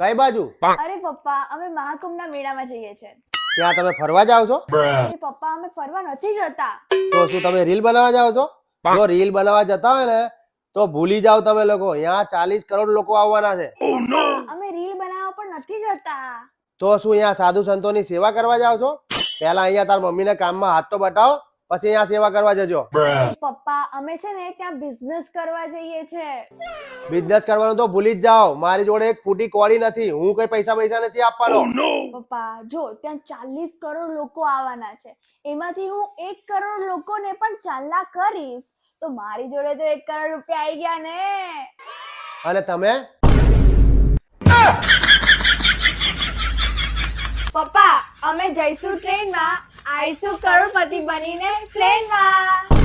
કઈ બાજુ? અરે પપ્પા અમે મહાકુંભના મેળામાં જઈએ છે. ત્યાં તમે ફરવા જાઓ છો? અરે પપ્પા અમે ફરવા નથી જતા. તો શું તમે રીલ બનાવવા જાઓ છો? જો રીલ બનાવવા જતા હોય ને તો ભૂલી જાઓ તમે લોકો. અહીંયા 40 કરોડ લોકો આવવાના છે. અમે રીલ બનાવવા પણ નથી જતા. તો શું અહીંયા સાધુ સંતોની સેવા કરવા જાઓ છો? પહેલા અહીંયા તાર મમ્મીને કામમાં હાથ તો બતાવો, પછી અહીંયા સેવા કરવા જજો. પપ્પા અમે છે ને ત્યાં બિઝનેસ કરવા જઈએ છે. બિઝનેસ કરવાનું તો ભૂલી જ જાઓ. મારી જોડે એક ફૂટી કોડી નથી. હું કઈ પૈસા નથી આપવાનો. પપ્પા જો ત્યાં 40 કરોડ લોકો આવવાના છે. એમાંથી હું 1 કરોડ લોકોને પણ ચાલના કરીશ તો મારી જોડે તો 1 કરોડ રૂપિયા આવી ગયા ને. અને તમે? પપ્પા અમે જઈશું ટ્રેનમાં, આવીશું કરોડપતિ બનીને પ્લેનમાં.